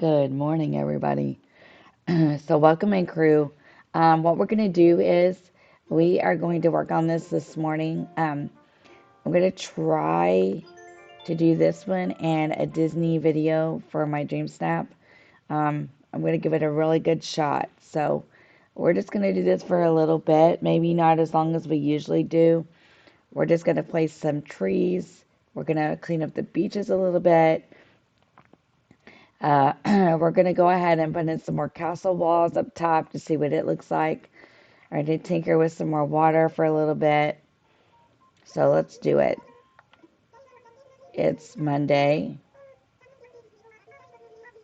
Good morning, everybody. So, welcome in, crew. What we're going to do is we are going to work on this morning. I'm going to try to do this one and a Disney video for my Dream Snap. I'm going to give it a really good shot. So, we're just going to do this for a little bit, maybe not as long as we usually do. We're just going to place some trees. We're going to clean up the beaches a little bit. We're going to go ahead and put in some more castle walls up top to see what it looks like. I did tinker with some more water for a little bit. So let's do it. It's Monday.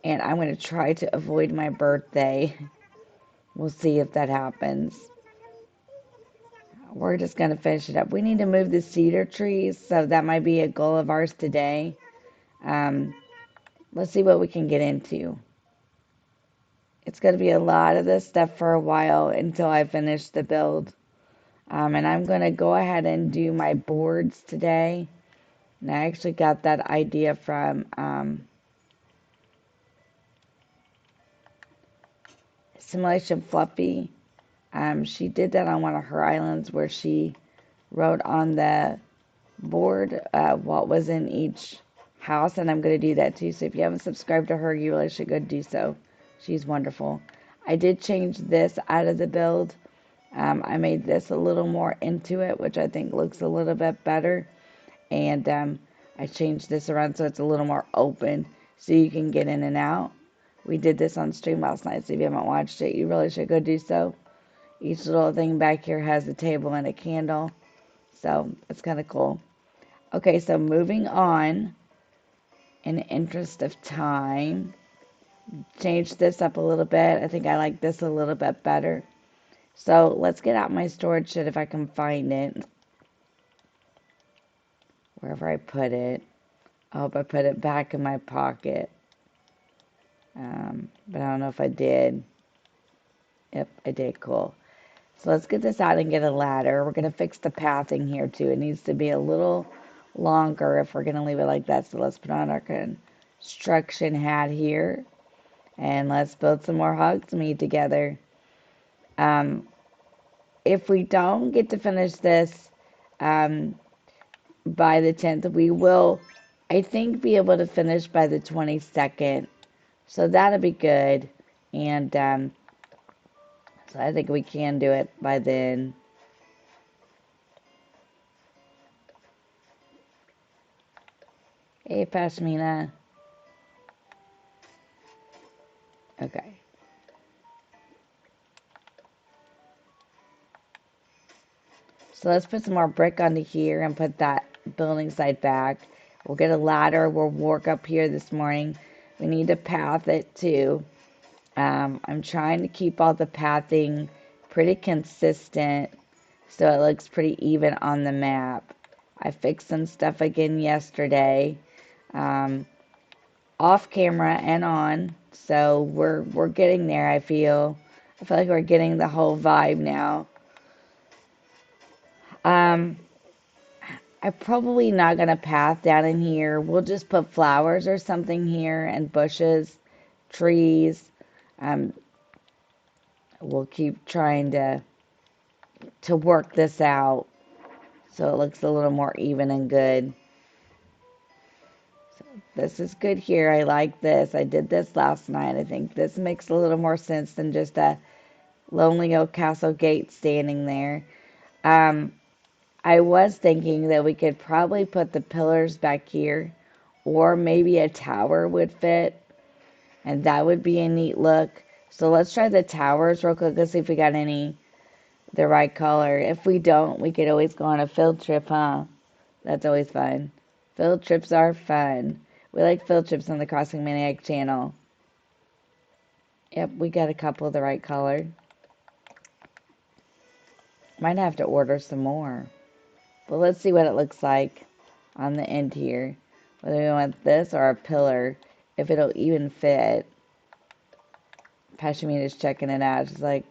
And I'm going to try to avoid my birthday. We'll see if that happens. We're just going to finish it up. We need to move the cedar trees, so that might be a goal of ours today. Let's see what we can get into. It's going to be a lot of this stuff for a while until I finish the build. And I'm going to go ahead and do my boards today. And I actually got that idea from Simulation Fluffy. She did that on one of her islands where she wrote on the board what was in each house. And I'm going to do that too. So if you haven't subscribed to her, you really should go do so. She's wonderful. I did change this out of the build. I made this a little more into it, which I think looks a little bit better. And I changed this around so it's a little more open so you can get in and out. We did this on stream last night, so if you haven't watched it, you really should go do so. Each little thing back here has a table and a candle, so it's kind of cool. Okay, so moving on, in the interest of time, change this up a little bit. I think I like this a little bit better. So let's get out my storage shed if I can find it. Wherever I put it. I hope I put it back in my pocket. But I don't know if I did. Yep, I did. Cool. So let's get this out and get a ladder. We're going to fix the pathing here too. It needs to be a little longer if we're going to leave it like that. So let's put on our construction hat here. And let's build some more Hogsmead together. If we don't get to finish this by the 10th, we will, I think, be able to finish by the 22nd. So that'll be good. And so I think we can do it by then. Hey, Pashmina. Okay. So let's put some more brick onto here and put that building site back. We'll get a ladder. We'll work up here this morning. We need to path it too. I'm trying to keep all the pathing pretty consistent so it looks pretty even on the map. I fixed some stuff again yesterday, off camera and on. So we're getting there. I feel like we're getting the whole vibe now. I'm probably not gonna path down in here. We'll just put flowers or something here and bushes, trees. We'll keep trying to work this out so it looks a little more even and good. So this is good here. I like this. I did this last night. I think this makes a little more sense than just a lonely old castle gate standing there. I was thinking that we could probably put the pillars back here, or maybe a tower would fit, and that would be a neat look. So let's try the towers real quick. Let's see if we got the right color. If we don't, we could always go on a field trip, huh? That's always fun. Field trips are fun. We like field trips on the Crossing Maniac channel. Yep, we got a couple of the right color. Might have to order some more. But let's see what it looks like on the end here. Whether we want this or a pillar, if it'll even fit. Pashamina's checking it out. She's like,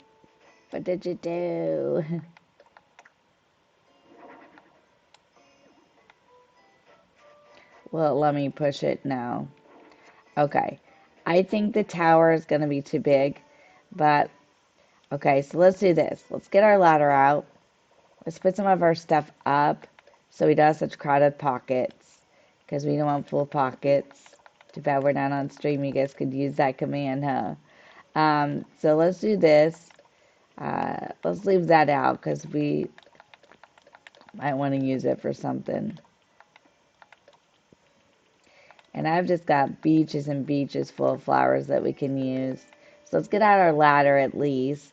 what did you do? Well, let me push it now. Okay. I think the tower is going to be too big, but okay, so let's do this. Let's get our ladder out. Let's put some of our stuff up so we don't have such crowded pockets because we don't want full pockets. Too bad we're not on stream. You guys could use that command, huh? So let's do this. Let's leave that out because we might want to use it for something. And I've just got beaches and beaches full of flowers that we can use. So let's get out our ladder at least.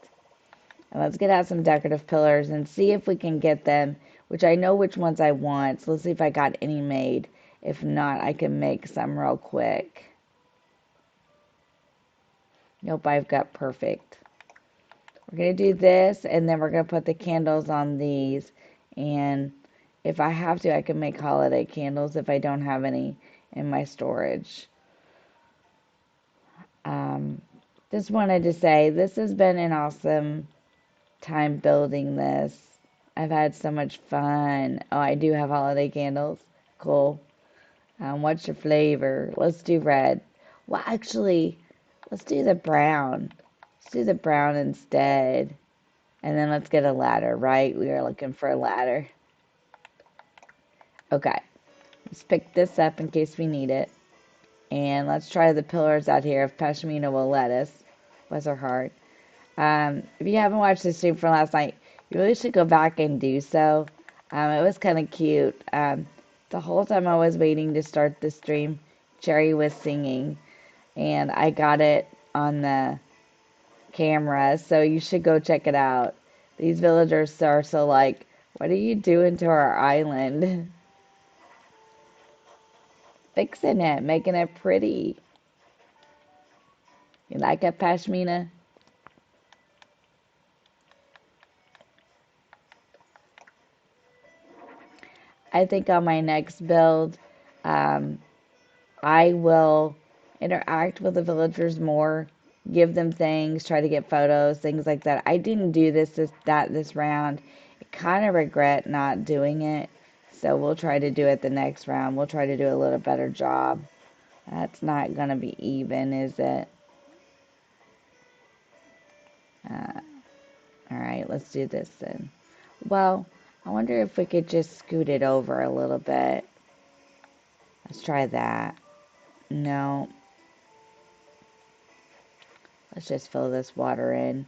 And let's get out some decorative pillars and see if we can get them, which I know which ones I want. So let's see if I got any made. If not, I can make some real quick. Nope, I've got perfect. We're going to do this, and then we're going to put the candles on these. And if I have to, I can make holiday candles if I don't have any in my storage. Just wanted to say this has been an awesome time building this. I've had so much fun. Oh, I do have holiday candles. Cool. What's your flavor? Let's do red. Well, actually, let's do the brown. Let's do the brown instead. And then let's get a ladder, right? We are looking for a ladder. Okay. Let's pick this up in case we need it. And let's try the pillars out here if Pashmina will let us. Bless her heart. If you haven't watched the stream from last night, you really should go back and do so. It was kind of cute. The whole time I was waiting to start the stream, Cherry was singing, and I got it on the camera, so you should go check it out. These villagers are so like, what are you doing to our island? Fixing it, making it pretty. You like it, Pashmina? I think on my next build, I will interact with the villagers more, give them things, try to get photos, things like that. I didn't do this round. I kind of regret not doing it, so we'll try to do it the next round. We'll try to do a little better job. That's not gonna be even, is it? All right, let's do this then. Well, I wonder if we could just scoot it over a little bit. Let's try that. No. Let's just fill this water in.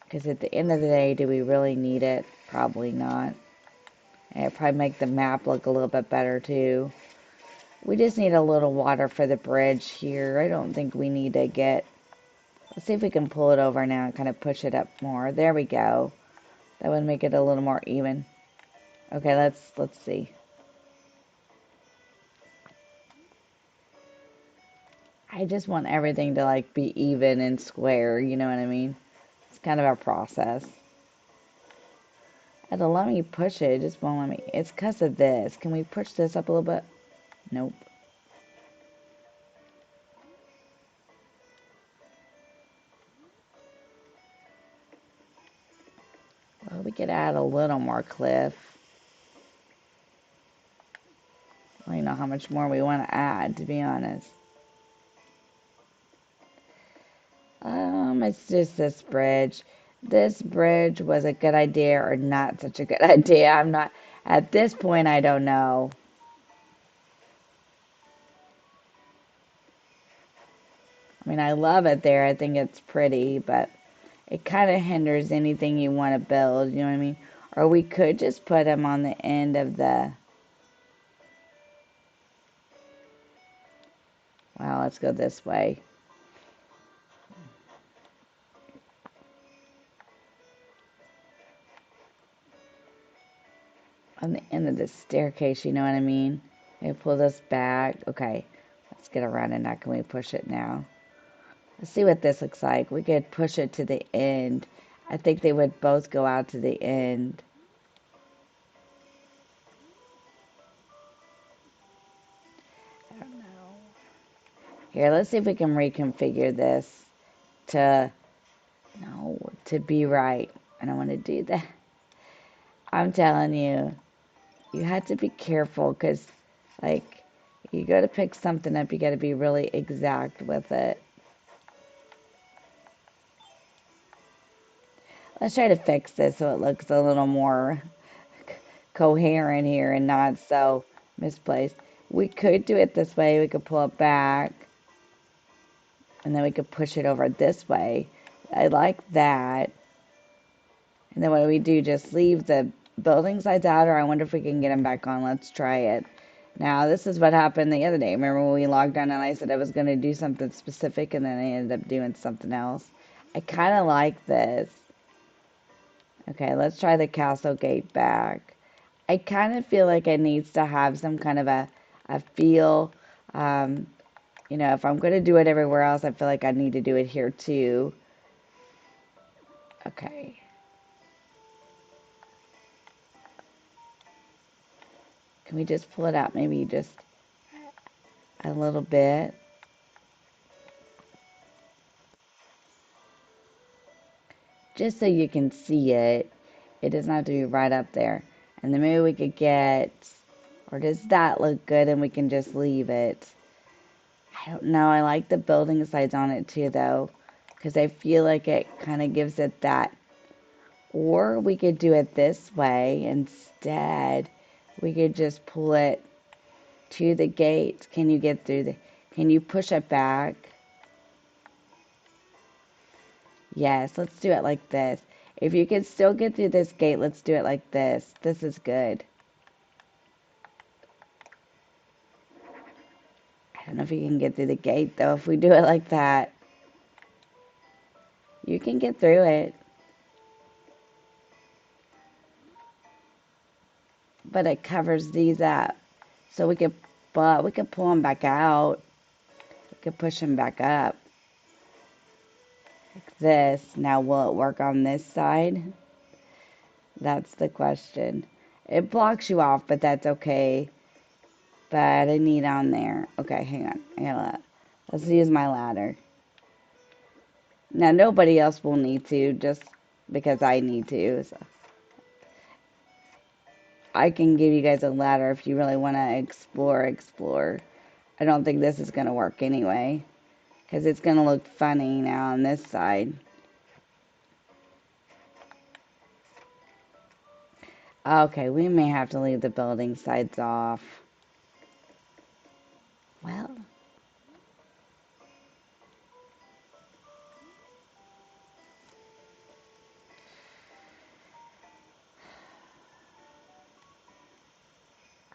Because at the end of the day, do we really need it? Probably not. And it'd probably make the map look a little bit better too. We just need a little water for the bridge here. I don't think we need to get... Let's see if we can pull it over now and kind of push it up more. There we go. That would make it a little more even. Okay, let's see. I just want everything to like be even and square, you know what I mean? It's kind of a process. It'll let me push it, it just won't let me. It's because of this. Can we push this up a little bit? Nope. Well, we could add a little more cliff. I don't know how much more we want to add, to be honest. It's just this bridge. This bridge was a good idea or not such a good idea. I'm not, at this point, I don't know. I mean, I love it there. I think it's pretty, but it kind of hinders anything you want to build, you know what I mean? Or we could just put them on the end of the... Well, let's go this way. On the end of the staircase, you know what I mean? Maybe pull this back. Okay, let's get around it now. Can we push it now? Let's see what this looks like. We could push it to the end. I think they would both go out to the end. I don't know. Here, let's see if we can reconfigure this to, no, to be right. I don't want to do that. I'm telling you, you have to be careful because, like, You go to pick something up, you got to be really exact with it. Let's try to fix this so it looks a little more coherent here and not so misplaced. We could do it this way. We could pull it back and then we could push it over this way. I like that. And then what do we do? Just leave the building sides out, or I wonder if we can get them back on. Let's try it. Now, this is what happened the other day. Remember when we logged on and I said I was going to do something specific and then I ended up doing something else? I kind of like this. Okay, let's try the castle gate back. I kind of feel like it needs to have some kind of a feel. Um, if I'm going to do it everywhere else, I feel like I need to do it here too. Okay. Can we just pull it out maybe just a little bit? Just so you can see it. It doesn't have to be right up there. And then maybe we could get, or does that look good and we can just leave it? I don't know. I like the building sides on it too, though, because I feel like it kind of gives it that. Or we could do it this way instead. We could just pull it to the gate. Can you get through can you push it back? Yes, let's do it like this. If you can still get through this gate, let's do it like this. This is good. I don't know if you can get through the gate, though, if we do it like that. You can get through it. But it covers these up. So we could pull them back out. We could push them back up. Like this. Now, will it work on this side? That's the question. It blocks you off, but that's okay. But I need on there. Okay, hang on. Let's use my ladder. Now, nobody else will need to, just because I need to. So I can give you guys a ladder if you really want to explore. I don't think this is going to work anyway, because it's going to look funny now on this side. Okay, we may have to leave the building sides off. Well,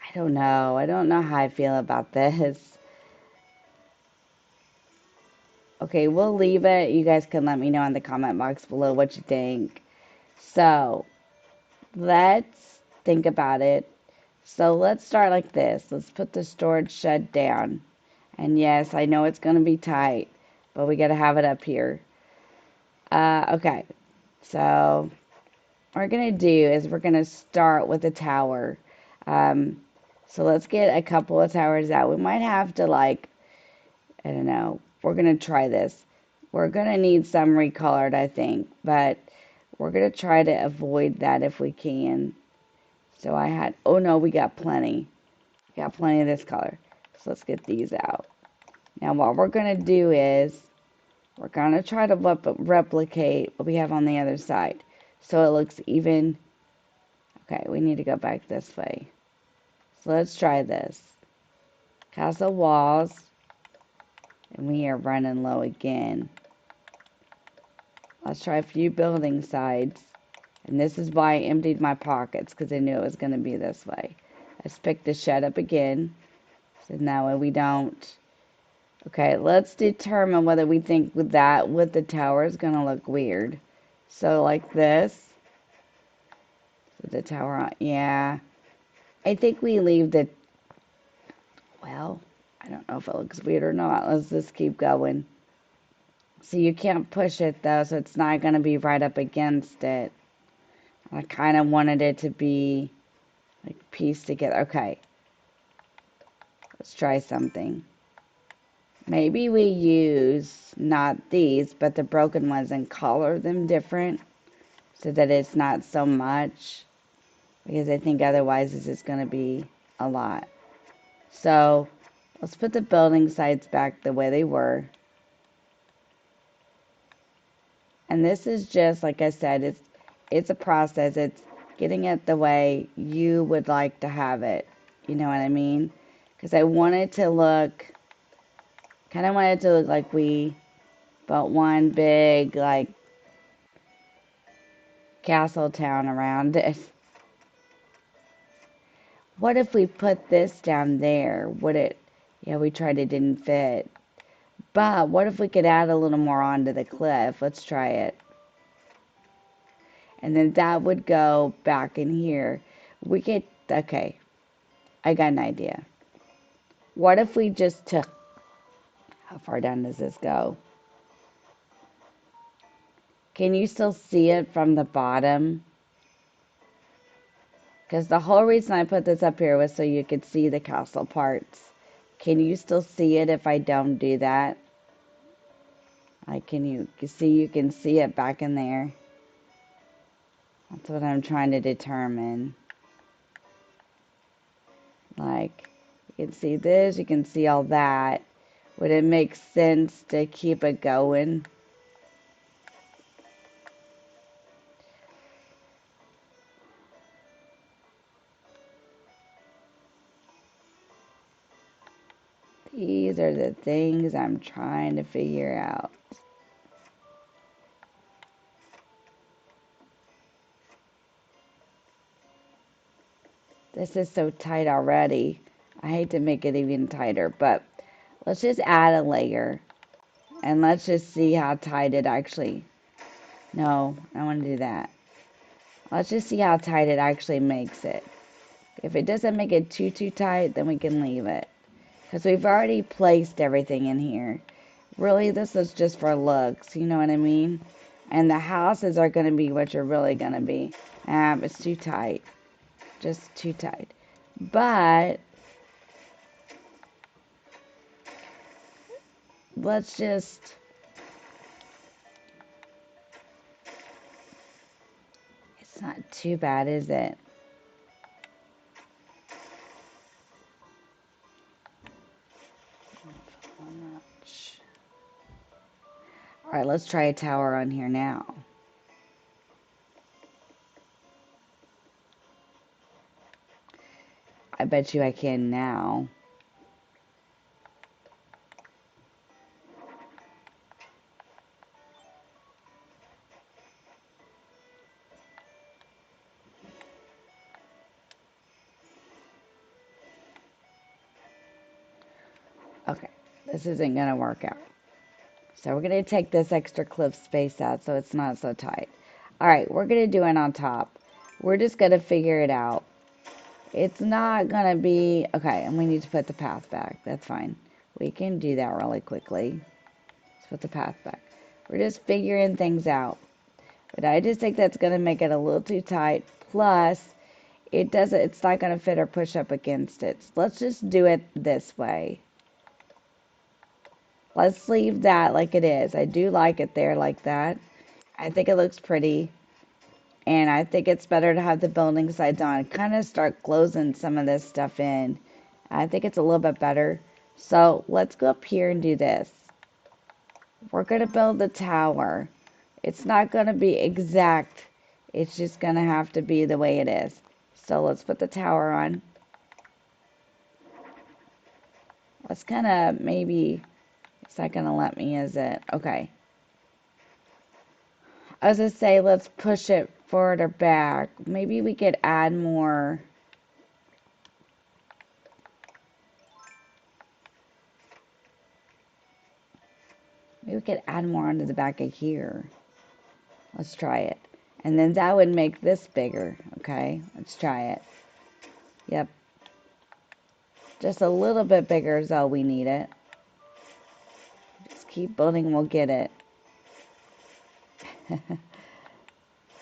I don't know. I don't know how I feel about this. Okay, we'll leave it. You guys can let me know in the comment box below what you think. So, let's think about it. So, let's start like this. Let's put the storage shed down. And yes, I know it's going to be tight, but we got to have it up here. Okay, so what we're going to do is we're going to start with a tower. So let's get a couple of towers out. We might have to, like, I don't know. We're going to try this. We're going to need some recolored, I think, but we're going to try to avoid that if we can. So oh no, we got plenty. We got plenty of this color. So let's get these out. Now what we're going to do is we're going to try to replicate what we have on the other side. So it looks even. Okay, we need to go back this way. So let's try this. Castle walls. And we are running low again. Let's try a few building sides. And this is why I emptied my pockets, because I knew it was going to be this way. Let's pick the shed up again. So that way we don't. Okay, let's determine whether we think with the tower is going to look weird. So like this. With the tower on. Yeah. I think we leave the. Well, I don't know if it looks weird or not. Let's just keep going. So you can't push it though, so it's not going to be right up against it. I kind of wanted it to be like pieced together. Okay. Let's try something. Maybe we use not these, but the broken ones and color them different so that it's not so much. Because I think otherwise this is going to be a lot. So Let's put the building sites back the way they were. And this is just, like I said, it's a process. It's getting it the way you would like to have it. You know what I mean? Because I want it to look, kind of want it to look like we built one big, like, castle town around it. What if we put this down there? Would it, yeah, we tried, it didn't fit. But what if we could add a little more onto the cliff? Let's try it. And then that would go back in here. We could, okay, I got an idea. What if we just took, how far down does this go? Can you still see it from the bottom? Because the whole reason I put this up here was so you could see the castle parts. Can you still see it if I don't do that? Like, can you see, you can see it back in there? That's what I'm trying to determine. Like, you can see this, you can see all that. Would it make sense to keep it going? These are the things I'm trying to figure out. This is so tight already. I hate to make it even tighter, but let's just add a layer and let's just see how tight it actually. No, I want to do that. Let's just see how tight it actually makes it. If it doesn't make it too tight, then we can leave it. Because we've already placed everything in here. Really, this is just for looks, you know what I mean? And the houses are going to be what you're really going to be. It's too tight. Just too tight. But let's just, it's not too bad, is it? All right, let's try a tower on here now. I bet you I can now. Okay, this isn't going to work out. So we're going to take this extra cliff space out so it's not so tight. All right, we're going to do it on top. We're just going to figure it out. It's not going to be, okay, and we need to put the path back. That's fine. We can do that really quickly. Let's put the path back. We're just figuring things out. But I just think that's going to make it a little too tight. Plus, it's not going to fit or push up against it. So let's just do it this way. Let's leave that like it is. I do like it there like that. I think it looks pretty. And I think it's better to have the building sides on. Kind of start closing some of this stuff in. I think it's a little bit better. So let's go up here and do this. We're going to build the tower. It's not going to be exact. It's just going to have to be the way it is. So let's put the tower on. Let's kind of maybe, it's not going to let me, is it? Okay. I was going to say, let's push it forward or back. Maybe we could add more. Maybe we could add more onto the back of here. Let's try it. And then that would make this bigger. Okay, let's try it. Yep. Just a little bit bigger is all we need it. Just keep building, we'll get it.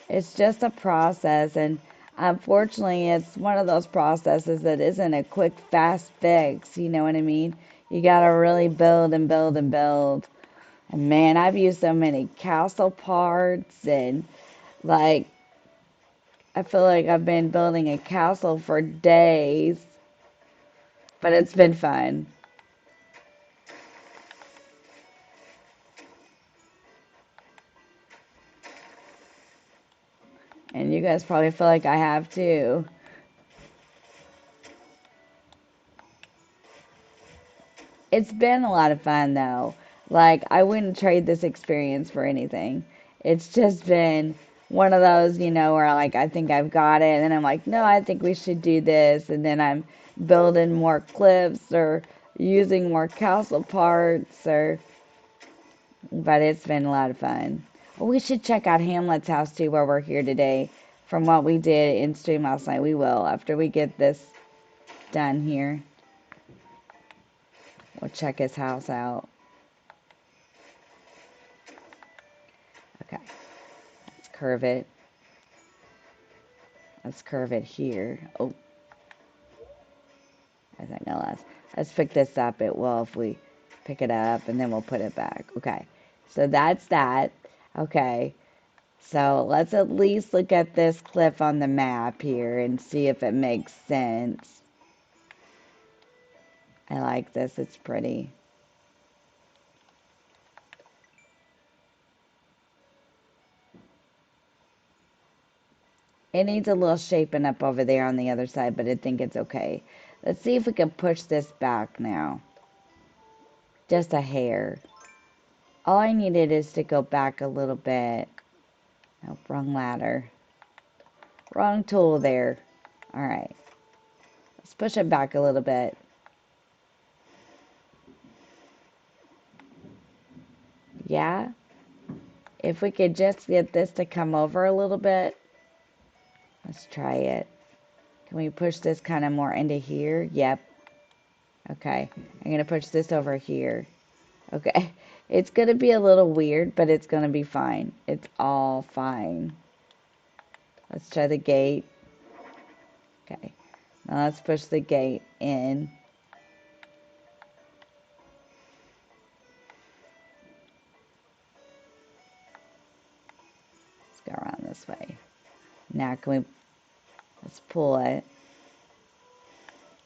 It's just a process, and unfortunately, it's one of those processes that isn't a quick, fast fix. You know what I mean? You gotta really build and build and build. And man, I've used so many castle parts, and like, I feel like I've been building a castle for days, but it's been fun. You guys probably feel like I have too. It's been a lot of fun though. Like, I wouldn't trade this experience for anything. It's just been one of those, where like I think I've got it, and then I'm like, no, I think we should do this, and then I'm building more cliffs or using more castle parts but it's been a lot of fun. Well, we should check out Hamlet's house too while we're here today. From what we did in stream last night, we will after we get this done here. We'll check his house out. Okay, let's curve it. Let's curve it here. Oh, I think let's pick this up. It will if we pick it up and then we'll put it back. Okay, so that's that. Okay, so let's at least look at this cliff on the map here and see if it makes sense. I like this. It's pretty. It needs a little shaping up over there on the other side, but I think it's okay. Let's see if we can push this back now. Just a hair. All I needed is to go back a little bit. Oh, wrong ladder. Wrong tool there. Alright. Let's push it back a little bit. Yeah? If we could just get this to come over a little bit. Let's try it. Can we push this kind of more into here? Yep. Okay. I'm going to push this over here. Okay. It's going to be a little weird, but it's going to be fine. It's all fine. Let's try the gate. Okay. Now let's push the gate in. Let's go around this way. Now let's pull it.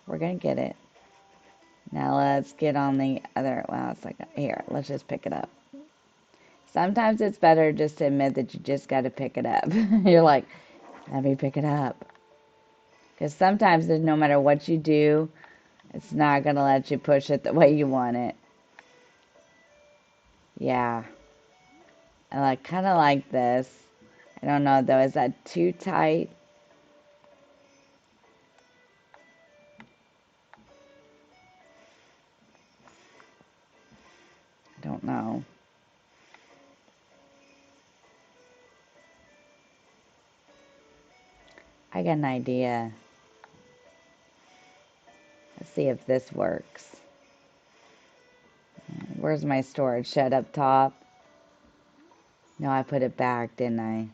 We're going to get it. Now let's get on the other, well, it's like, here, let's just pick it up. Sometimes it's better just to admit that you just got to pick it up. You're like, let me pick it up. Because sometimes no matter what you do, it's not going to let you push it the way you want it. Yeah. I kind of like this. I don't know though, is that too tight? I don't know. I got an idea. Let's see if this works. Where's my storage shed up top? No, I put it back, didn't I?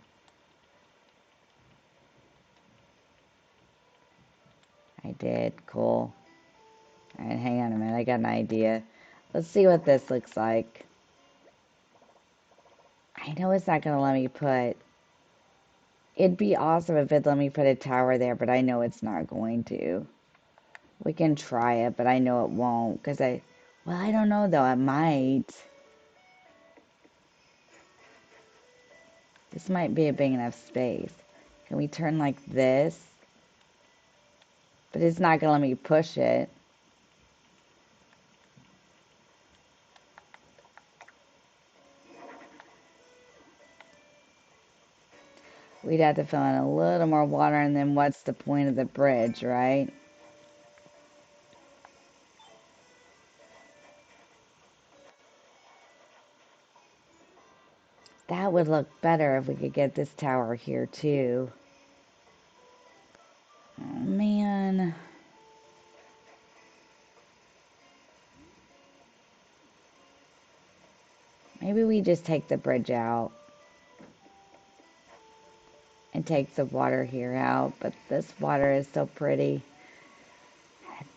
I did. Cool. Alright, hang on a minute. I got an idea. Let's see what this looks like. I know it's not going to let me put... It'd be awesome if it let me put a tower there, but I know it's not going to. We can try it, but I know it won't, because well, I don't know, though. It might. This might be a big enough space. Can we turn like this? But it's not going to let me push it. We'd have to fill in a little more water, and then what's the point of the bridge, right? That would look better if we could get this tower here, too. Oh, man. Maybe we just take the bridge out. And take the water here out. But this water is so pretty.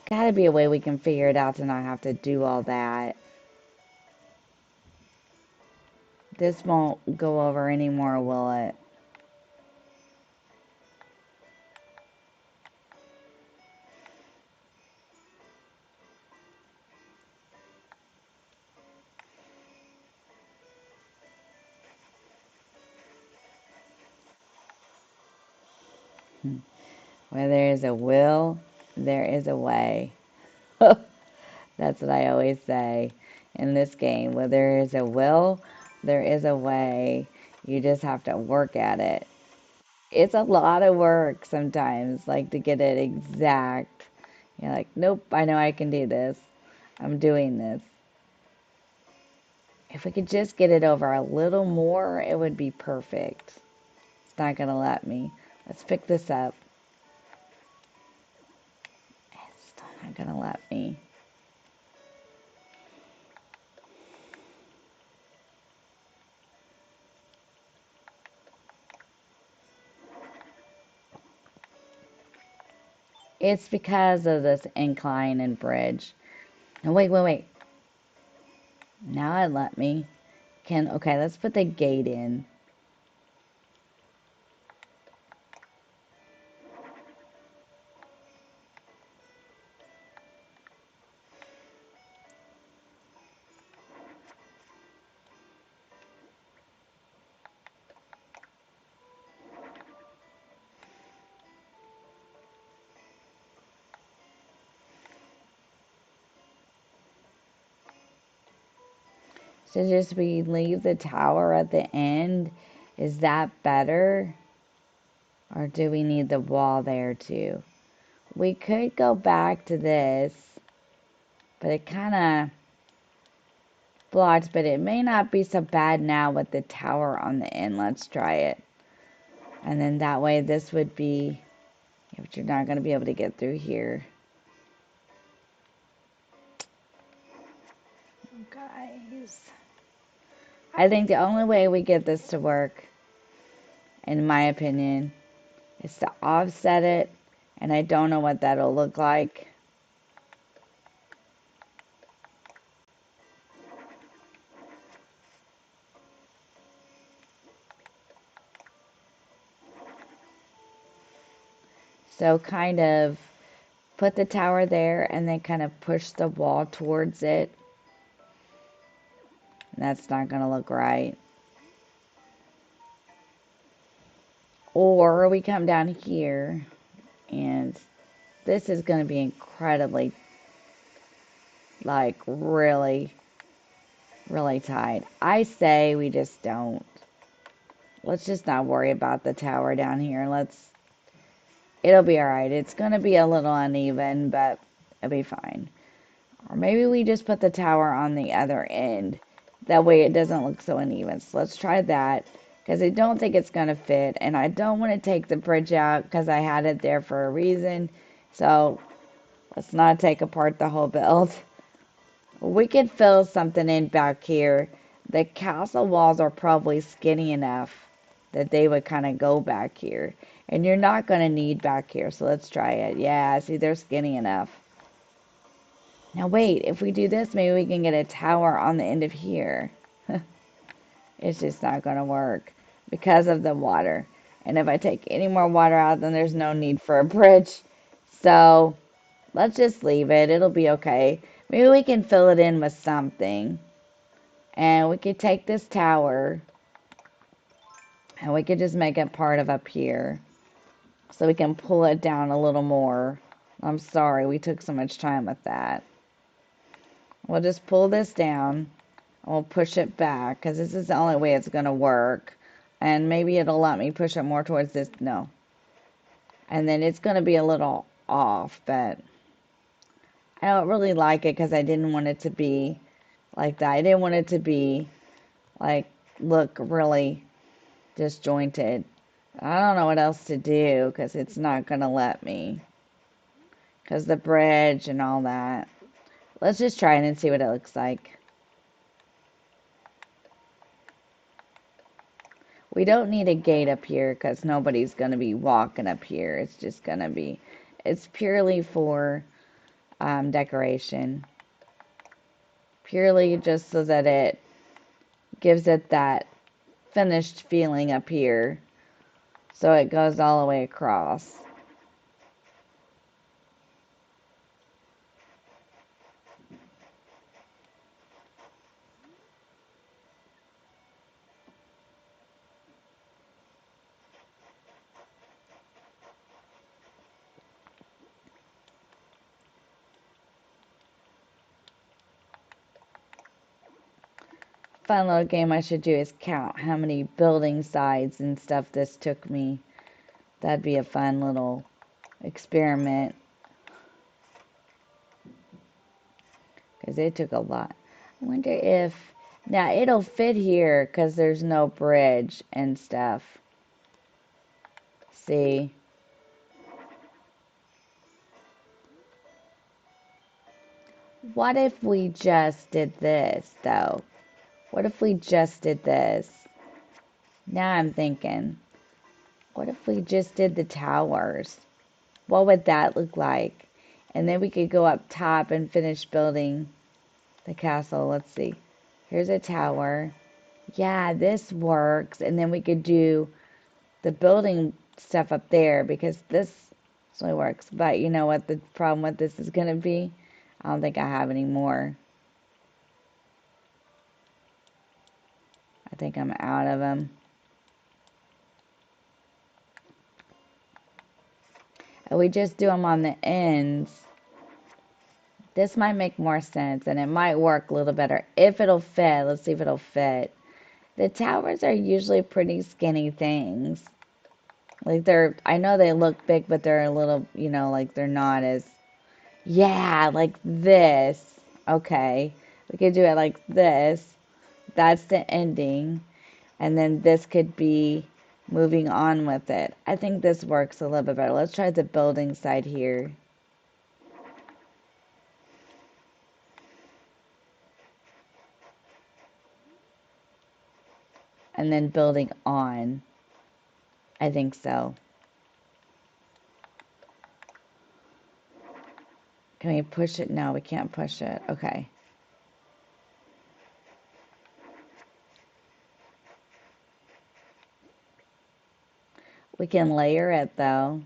Gotta be a way we can figure it out to not have to do all that. This won't go over anymore, will it? Where there is a will, there is a way. That's what I always say in this game. Where there is a will, there is a way. You just have to work at it. It's a lot of work sometimes, like to get it exact. You're like, nope, I know I can do this. I'm doing this. If we could just get it over a little more, it would be perfect. It's not going to let me. Let's pick this up. It's still not going to let me. It's because of this incline and bridge. No, wait. Now it let me. Okay, let's put the gate in. So just we leave the tower at the end. Is that better? Or do we need the wall there too? We could go back to this, but it kind of blocks, but it may not be so bad now with the tower on the end. Let's try it. And then that way this would be, yeah, but you're not going to be able to get through here. Guys. I think the only way we get this to work, in my opinion, is to offset it, and I don't know what that'll look like. So kind of put the tower there and then kind of push the wall towards it. That's not going to look right. Or we come down here, and this is going to be incredibly, like, really, really tight. I say we just don't. Let's just not worry about the tower down here. It'll be alright. It's going to be a little uneven, but it'll be fine. Or maybe we just put the tower on the other end. That way it doesn't look so uneven. So let's try that. Because I don't think it's going to fit. And I don't want to take the bridge out because I had it there for a reason. So let's not take apart the whole build. We could fill something in back here. The castle walls are probably skinny enough that they would kind of go back here. And you're not going to need back here. So let's try it. Yeah, see, they're skinny enough. Now wait, if we do this, maybe we can get a tower on the end of here. It's just not going to work because of the water. And if I take any more water out, then there's no need for a bridge. So let's just leave it. It'll be okay. Maybe we can fill it in with something. And we could take this tower and we could just make it part of up here. So we can pull it down a little more. I'm sorry, we took so much time with that. We'll just pull this down. We'll push it back because this is the only way it's going to work. And maybe it'll let me push it more towards this. No. And then it's going to be a little off, but I don't really like it because I didn't want it to be like that. I didn't want it to be like look really disjointed. I don't know what else to do because it's not going to let me. Because the bridge and all that. Let's just try it and see what it looks like. We don't need a gate up here because nobody's going to be walking up here. It's just going to be, it's purely for decoration. Purely just so that it gives it that finished feeling up here. So it goes all the way across. fun little game I should do is count how many building sites and stuff this took me. That'd be a fun little experiment. Because it took a lot. I wonder if... Now, it'll fit here because there's no bridge and stuff. See? What if we just did this, though? What if we just did this? Now I'm thinking, what if we just did the towers? What would that look like? And then we could go up top and finish building the castle. Let's see. Here's a tower. Yeah, this works. And then we could do the building stuff up there because this really works. But you know what the problem with this is going to be? I don't think I have any more. I think I'm out of them. And we just do them on the ends. This might make more sense and it might work a little better if it'll fit. Let's see if it'll fit. The towers are usually pretty skinny things. Like I know they look big, but they're a little, like they're not as, yeah, like this. Okay. We could do it like this. That's the ending. And then this could be moving on with it. I think this works a little bit better. Let's try the building side here. And then building on. I think so. Can we push it? No, we can't push it. Okay. We can layer it though.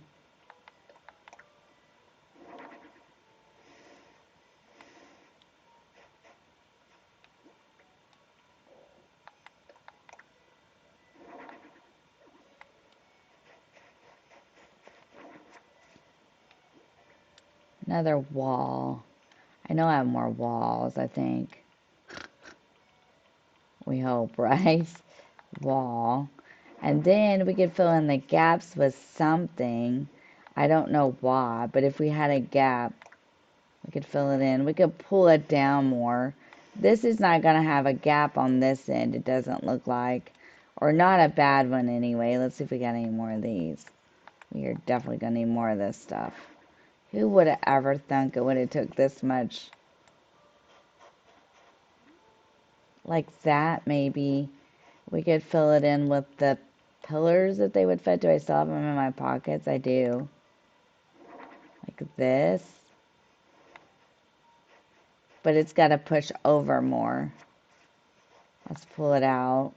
Another wall. I know I have more walls, I think. We hope, right? Wall. And then we could fill in the gaps with something. I don't know why, but if we had a gap, we could fill it in. We could pull it down more. This is not going to have a gap on this end, it doesn't look like. Or not a bad one anyway. Let's see if we got any more of these. We are definitely going to need more of this stuff. Who would have ever thunk it would have took this much? Like that, maybe. We could fill it in with the pillars that they would fit. Do I still have them in my pockets? I do. Like this. But it's got to push over more. Let's pull it out.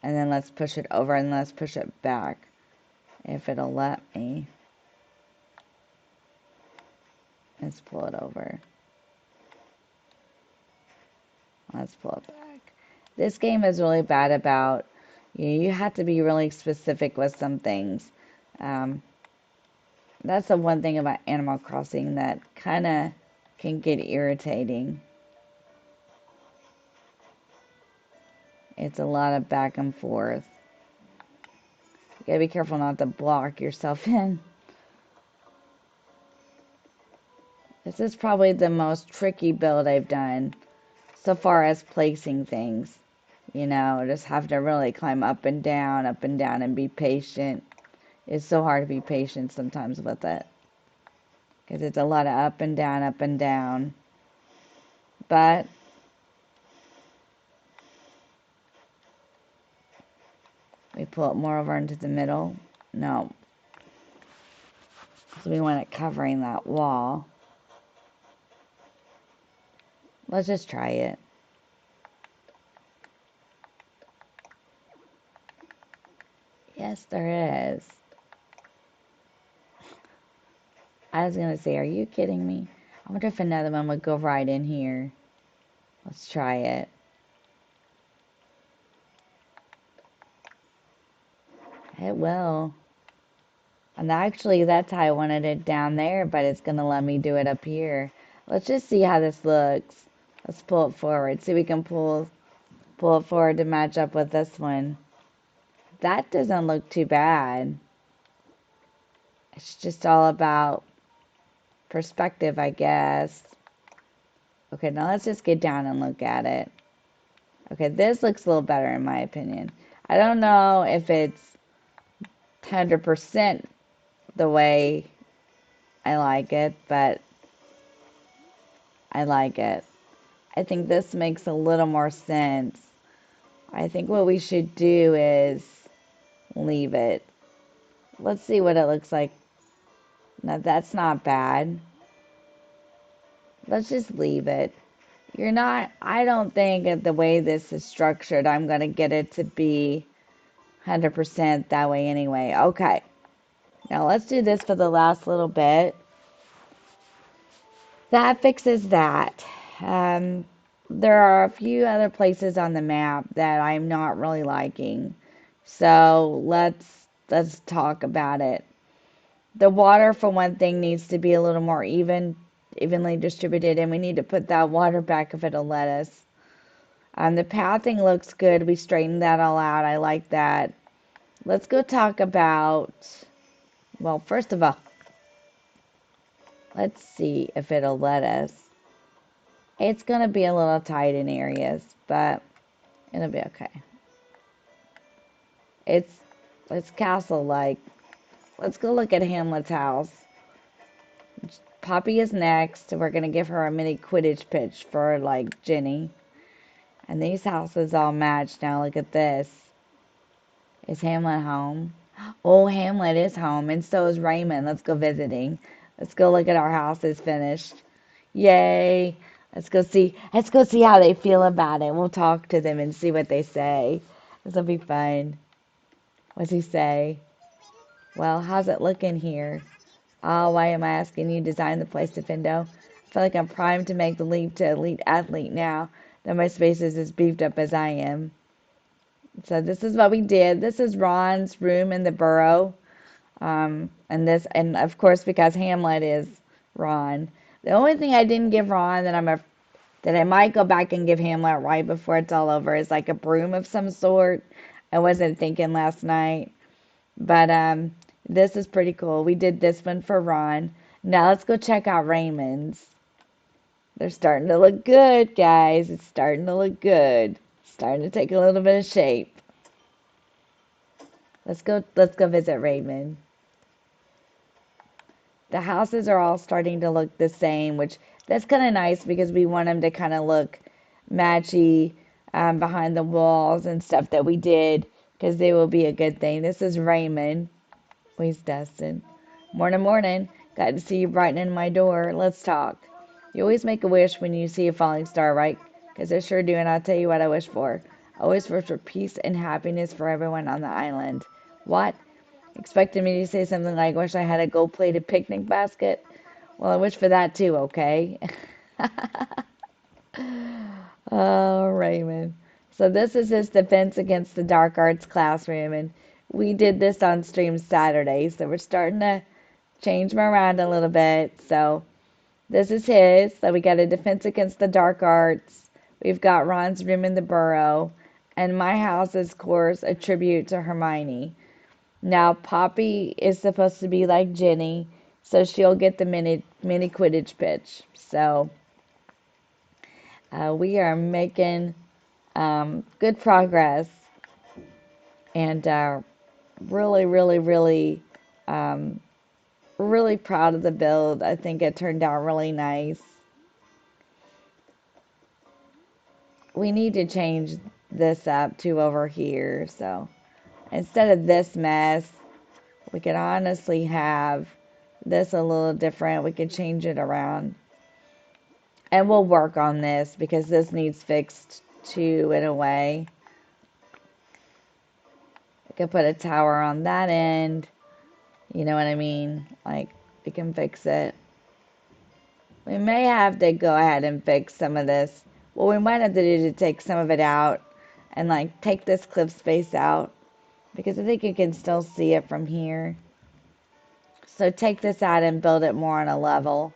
And then let's push it over and let's push it back. If it'll let me. Let's pull it over. Let's pull it back. This game is really bad about, you have to be really specific with some things. That's the one thing about Animal Crossing that kind of can get irritating. It's a lot of back and forth. You gotta be careful not to block yourself in. This is probably the most tricky build I've done so far as placing things. Just have to really climb up and down, and be patient. It's so hard to be patient sometimes with it. Because it's a lot of up and down, up and down. But we pull it more over into the middle. No. So we want it covering that wall. Let's just try it. Yes, there is. I was going to say, are you kidding me? I wonder if another one would go right in here. Let's try it. It will. And actually, that's how I wanted it down there, but it's going to let me do it up here. Let's just see how this looks. Let's pull it forward. See if we can pull pull it forward to match up with this one. That doesn't look too bad. It's just all about perspective, I guess. Okay, now let's just get down and look at it. Okay, this looks a little better in my opinion. I don't know if it's 100% the way I like it, but I like it. I think this makes a little more sense. I think what we should do is leave it. Let's see what it looks like. Now that's not bad. Let's just leave it. I don't think that the way this is structured, I'm going to get it to be 100% that way anyway. Okay. Now let's do this for the last little bit. That fixes that. Um, there are a few other places on the map that I'm not really liking. So let's talk about it. The water, for one thing, needs to be a little more evenly distributed, and we need to put that water back if it'll let us. The pathing looks good. We straightened that all out. I like that. Let's go talk about, well, first of all, let's see if it'll let us. It's going to be a little tight in areas, but it'll be okay. It's castle-like. Let's go look at Hamlet's house. Poppy is next. We're going to give her a mini Quidditch pitch for, like, Jenny. And these houses all match. Now look at this. Is Hamlet home? Oh, Hamlet is home, and so is Raymond. Let's go visiting. Let's go look at our houses finished. Yay! Let's go see. Let's go see how they feel about it. We'll talk to them and see what they say. This will be fun. What's he say? Well, how's it looking here? Oh, why am I asking you to design the place, Defendo? I feel like I'm primed to make the leap to elite athlete now that my space is as beefed up as I am. So this is what we did. This is Ron's room in the burrow. And of course, because Hamlet is Ron. The only thing I didn't give Ron that I might go back and give Hamlet right before it's all over is like a broom of some sort. I wasn't thinking last night. But this is pretty cool. We did this one for Ron. Now let's go check out Raymond's. They're starting to look good, guys. It's starting to look good. Starting to take a little bit of shape. Let's go visit Raymond. The houses are all starting to look the same, which that's kind of nice because we want them to kind of look matchy behind the walls and stuff that we did because they will be a good thing. This is Raymond. Where's Dustin? Morning, morning. Got to see you brightening my door. Let's talk. You always make a wish when you see a falling star, right? Because I sure do, and I'll tell you what I wish for. I always wish for peace and happiness for everyone on the island. What? Expected me to say something like, wish I had a gold-plated picnic basket? Well, I wish for that too, okay? Oh, Raymond. So this is his defense against the dark arts classroom, and we did this on stream Saturday, so we're starting to change them around a little bit. So this is his. So we got a defense against the dark arts. We've got Ron's room in the burrow, and my house is, of course, a tribute to Hermione. Now Poppy is supposed to be like Jenny, so she'll get the mini Quidditch pitch. So we are making good progress, and really, really, really, really proud of the build. I think it turned out really nice. We need to change this up to over here. So instead of this mess, we could honestly have this a little different. We could change it around. And we'll work on this because this needs fixed too in a way. I could put a tower on that end. You know what I mean? Like, we can fix it. We may have to go ahead and fix some of this. What we might have to do is take some of it out and, like, take this cliff space out. Because I think you can still see it from here. So take this out and build it more on a level.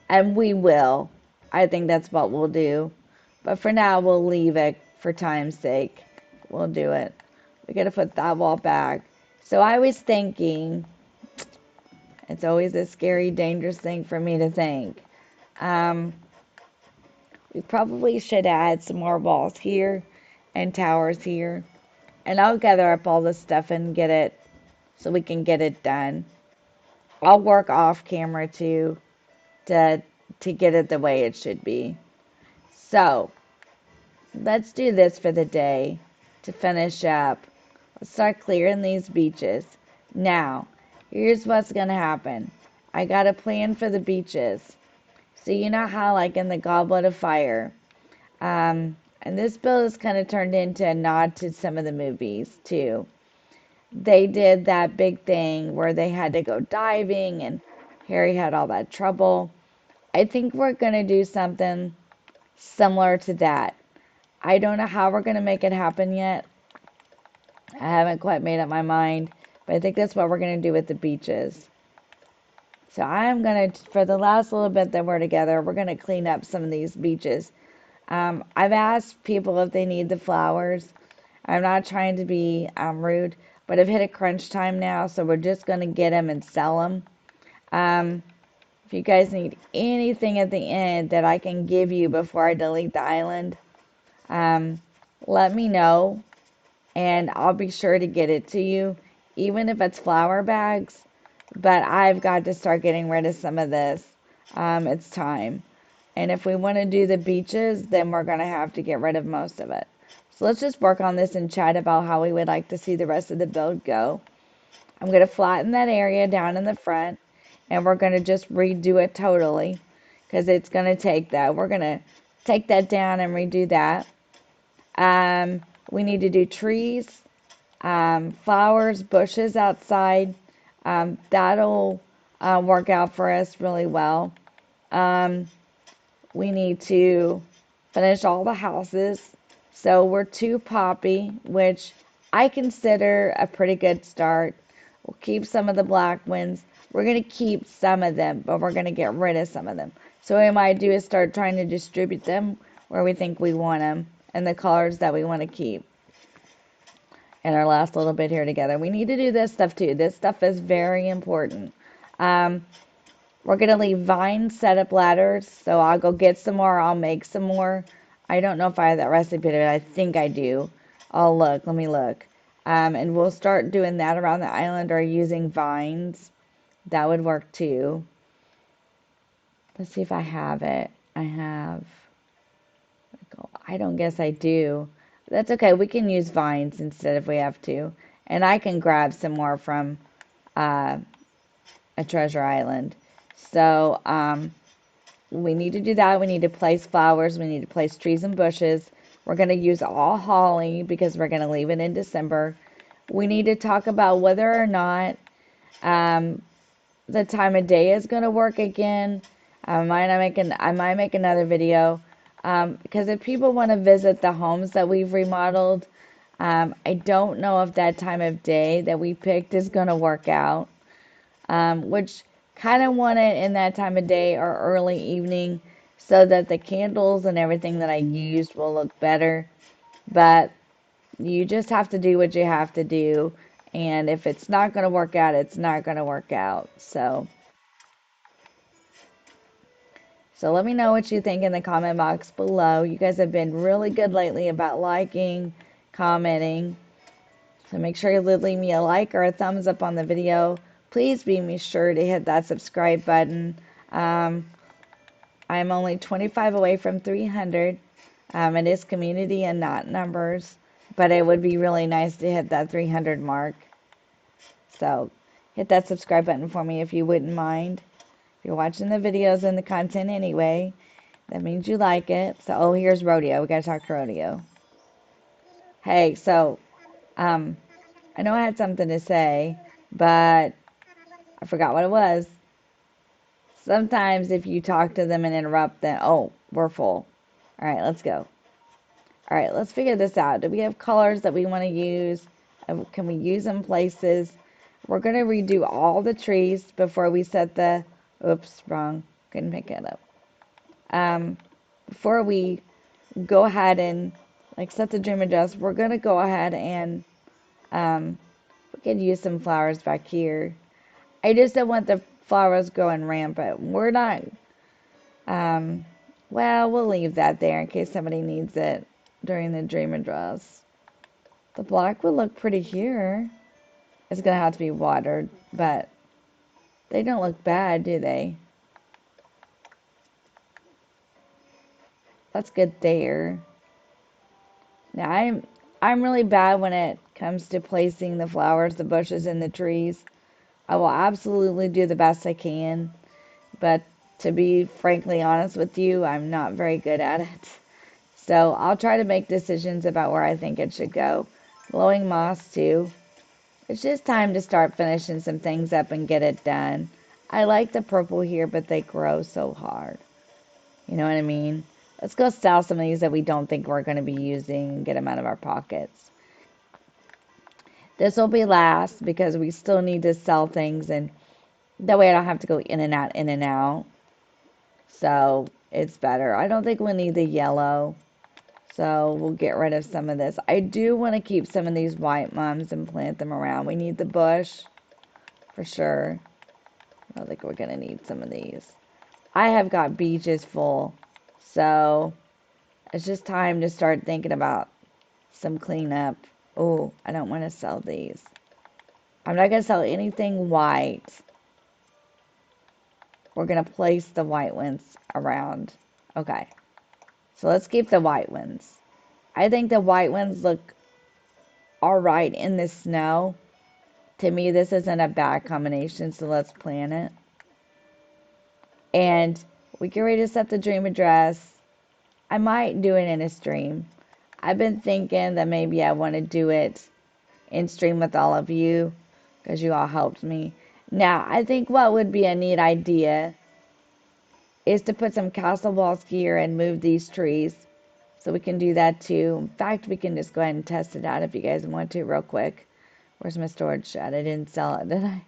And we will. I think that's what we'll do. But for now, we'll leave it for time's sake. We'll do it. We gotta put that wall back. So I was thinking, it's always a scary, dangerous thing for me to think. Um, we probably should add some more walls here and towers here. And I'll gather up all this stuff and get it so we can get it done. I'll work off camera too to to get it the way it should be. So let's do this for the day to finish up. Let's start clearing these beaches. Now, here's what's gonna happen. I got a plan for the beaches. So you know how like in the Goblet of Fire, and this build is kind of turned into a nod to some of the movies too. They did that big thing where they had to go diving and Harry had all that trouble. I think we're going to do something similar to that. I don't know how we're going to make it happen yet. I haven't quite made up my mind, but I think that's what we're going to do with the beaches. So I'm going to, for the last little bit that we're together, we're going to clean up some of these beaches. I've asked people if they need the flowers. I'm not trying to be rude, but I've hit a crunch time now, so we're just going to get them and sell them. If you guys need anything at the end that I can give you before I delete the island, let me know, and I'll be sure to get it to you, even if it's flower bags. But I've got to start getting rid of some of this. It's time. And if we want to do the beaches, then we're going to have to get rid of most of it. So let's just work on this and chat about how we would like to see the rest of the build go. I'm going to flatten that area down in the front, and we're going to just redo it totally because it's going to take that. We're going to take that down and redo that. We need to do trees, flowers, bushes outside. That'll work out for us really well. We need to finish all the houses. So we're 2 poppy, which I consider a pretty good start. We'll keep some of the black ones. We're going to keep some of them, but we're going to get rid of some of them. So what we might do is start trying to distribute them where we think we want them and the colors that we want to keep. And our last little bit here together. We need to do this stuff too. This stuff is very important. We're going to leave vines set up ladders, so I'll go get some more. I'll make some more. I don't know if I have that recipe, but I think I do. I'll look. Let me look. And we'll start doing that around the island or using vines. That would work too. Let's see if I have it. I have. I don't guess I do. That's okay. We can use vines instead if we have to. And I can grab some more from a treasure island. So we need to do that. We need to place flowers. We need to place trees and bushes. We're going to use all holly because we're going to leave it in December. We need to talk about whether or not the time of day is going to work again. I might make another video because if people want to visit the homes that we've remodeled, I don't know if that time of day that we picked is going to work out. Which kind of want it in that time of day or early evening so that the candles and everything that I used will look better. But you just have to do what you have to do. And if it's not going to work out, it's not going to work out. So let me know what you think in the comment box below. You guys have been really good lately about liking, commenting. So make sure you leave me a like or a thumbs up on the video. Please be sure to hit that subscribe button. I'm only 25 away from 300. It is community and not numbers, but it would be really nice to hit that 300 mark. So hit that subscribe button for me if you wouldn't mind. If you're watching the videos and the content anyway, that means you like it. So, oh, here's Rodeo. We got to talk to Rodeo. Hey, so I know I had something to say, but I forgot what it was. Sometimes if you talk to them and interrupt them, oh, we're full. All right, let's go. All right, let's figure this out. Do we have colors that we want to use? Can we use them places? We're going to redo all the trees before we set the, oops, wrong. Couldn't pick it up. Before we go ahead and like set the dream address. We're gonna go ahead and um, we could use some flowers back here. I just don't want the flowers growing rampant. We're not, um, well, we'll leave that there in case somebody needs it during the dream address. The black would look pretty here. It's gonna have to be watered, but they don't look bad, do they? That's good there. Now I'm really bad when it comes to placing the flowers, the bushes, and the trees. I will absolutely do the best I can, but to be frankly honest with you, I'm not very good at it. So I'll try to make decisions about where I think it should go. Glowing moss too. It's just time to start finishing some things up and get it done. I like the purple here, but they grow so hard. You know what I mean? Let's go sell some of these that we don't think we're going to be using and get them out of our pockets. This will be last because we still need to sell things, and that way I don't have to go in and out, in and out. So it's better. I don't think we'll need the yellow. So we'll get rid of some of this. I do want to keep some of these white mums and plant them around. We need the bush for sure. I don't think we're going to need some of these. I have got beaches full. So it's just time to start thinking about some cleanup. Oh, I don't want to sell these. I'm not going to sell anything white. We're going to place the white ones around. Okay. So let's keep the white ones. I think the white ones look all right in the snow. To me, this isn't a bad combination, so let's plan it. And we get ready to set the dream address. I might do it in a stream. I've been thinking that maybe I want to do it in stream with all of you because you all helped me. Now, I think what would be a neat idea is to put some castle walls here and move these trees. So we can do that too. In fact, we can just go ahead and test it out if you guys want to real quick. Where's my storage shed? I didn't sell it, did I? I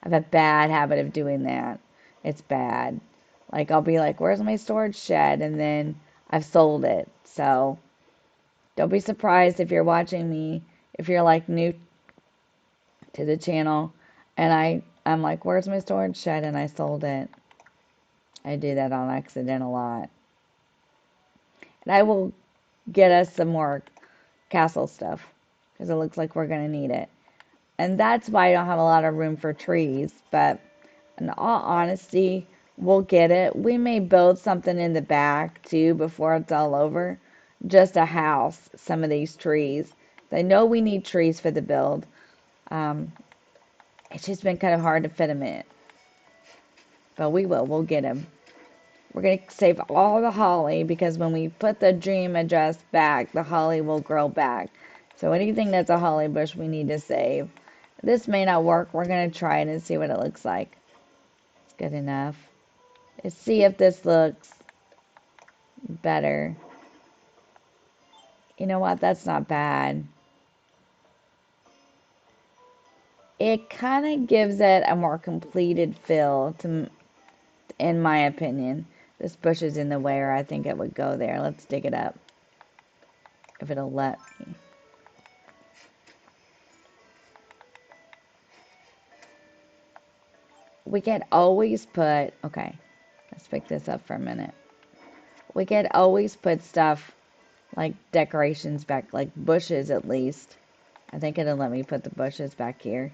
have a bad habit of doing that. It's bad. Like, I'll be like, where's my storage shed? And then I've sold it. So don't be surprised if you're watching me, if you're like new to the channel, and I'm like, where's my storage shed? And I sold it. I do that on accident a lot. And I will get us some more castle stuff because it looks like we're going to need it. And that's why I don't have a lot of room for trees. But in all honesty, we'll get it. We may build something in the back too before it's all over. Just a house, some of these trees. I know we need trees for the build. It's just been kind of hard to fit them in. But we will. We'll get them. We're going to save all the holly because when we put the dream address back, the holly will grow back. So anything that's a holly bush we need to save. This may not work. We're going to try it and see what it looks like. It's good enough. Let's see if this looks better. You know what? That's not bad. It kind of gives it a more completed feel, in my opinion. This bush is in the way, or I think it would go there. Let's dig it up. If it'll let me. We could always put, okay, let's pick this up for a minute. We could always put stuff like decorations back, like bushes at least. I think it'll let me put the bushes back here.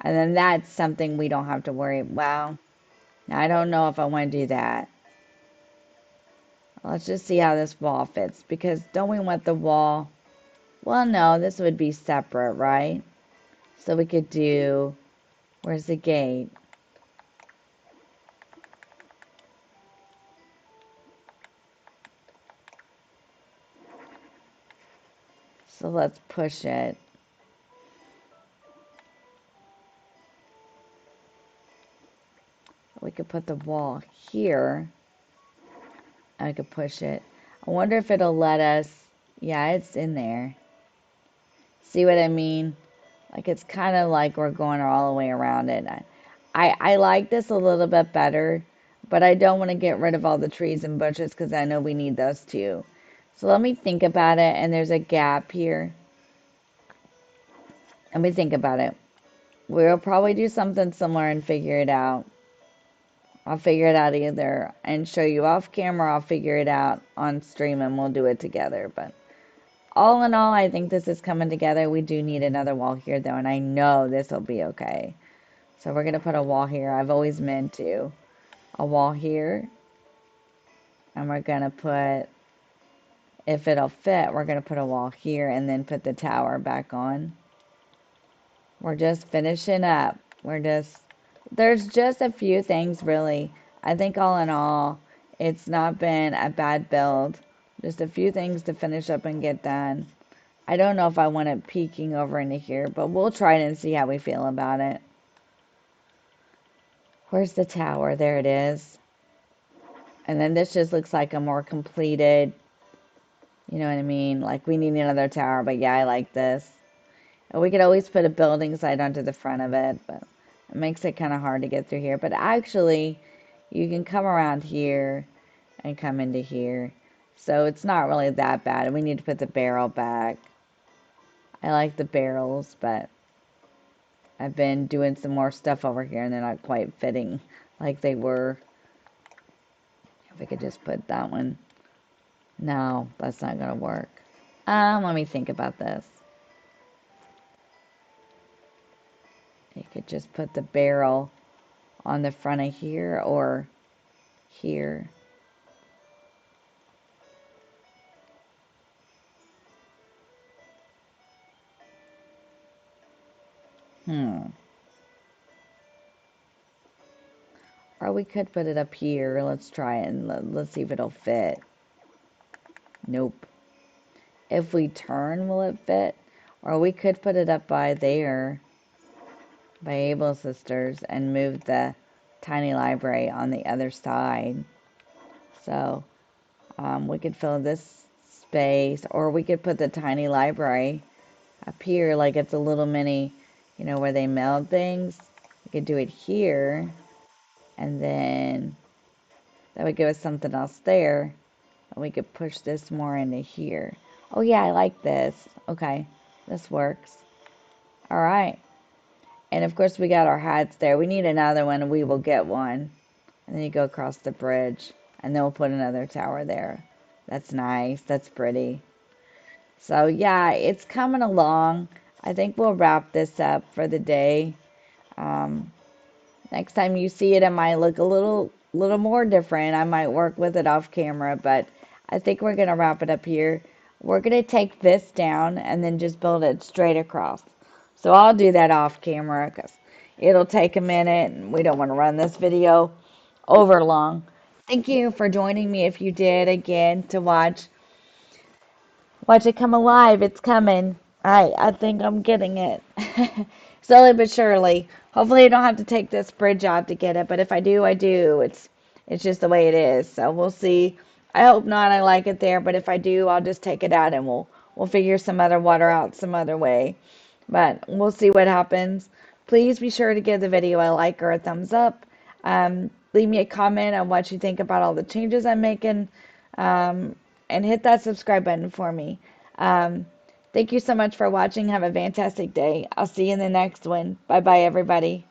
And then that's something we don't have to worry about. Well, I don't know if I want to do that. Let's just see how this wall fits, because don't we want the wall? Well, no, this would be separate, right? So we could do, where's the gate? So let's push it. We could put the wall here. I could push it. I wonder if it'll let us. Yeah, it's in there. See what I mean? Like, it's kind of like we're going all the way around it. I like this a little bit better, but I don't want to get rid of all the trees and bushes because I know we need those too. So let me think about it, and there's a gap here. Let me think about it. We'll probably do something similar and figure it out. I'll figure it out either and show you off camera. I'll figure it out on stream and we'll do it together. But all in all, I think this is coming together. We do need another wall here though, and I know this will be okay. So we're going to put a wall here. I've always meant to. A wall here. And we're going to put, if it'll fit, we're going to put a wall here and then put the tower back on. We're just finishing up. There's just a few things really. I think all in all, it's not been a bad build. Just a few things to finish up and get done. I don't know if I want it peeking over into here, but we'll try it and see how we feel about it. Where's the tower? There it is. And then this just looks like a more completed, you know what I mean? Like we need another tower, but yeah, I like this. And we could always put a building site onto the front of it, but it makes it kind of hard to get through here. But actually, you can come around here and come into here. So it's not really that bad. We need to put the barrel back. I like the barrels, but I've been doing some more stuff over here and they're not quite fitting like they were. If we could just put that one. No, that's not going to work. Let me think about this. You could just put the barrel on the front of here or here. Or we could put it up here. Let's try it and let's see if it'll fit. Nope. If we turn, will it fit? Or we could put it up by there, by Able Sisters, and move the tiny library on the other side. So we could fill this space, or we could put the tiny library up here like it's a little mini, you know, where they meld things. We could do it here, and then that would give us something else there. And we could push this more into here. Oh yeah, I like this. Okay, this works. All right. And of course we got our hats there. We need another one and we will get one. And then you go across the bridge and then we'll put another tower there. That's nice. That's pretty. So yeah, it's coming along. I think we'll wrap this up for the day. Next time you see it, it might look a little more different. I might work with it off camera, but I think we're going to wrap it up here. We're going to take this down and then just build it straight across. So I'll do that off camera because it'll take a minute and we don't want to run this video over long. Thank you for joining me if you did again to watch it come alive. It's coming. I think I'm getting it. Slowly but surely. Hopefully I don't have to take this bridge out to get it, but if I do, I do. It's just the way it is. So we'll see. I hope not. I like it there, but if I do, I'll just take it out and we'll figure some other water out some other way. But we'll see what happens. Please be sure to give the video a like or a thumbs up. Leave me a comment on what you think about all the changes I'm making. And hit that subscribe button for me. Thank you so much for watching. Have a fantastic day. I'll see you in the next one. Bye bye, everybody.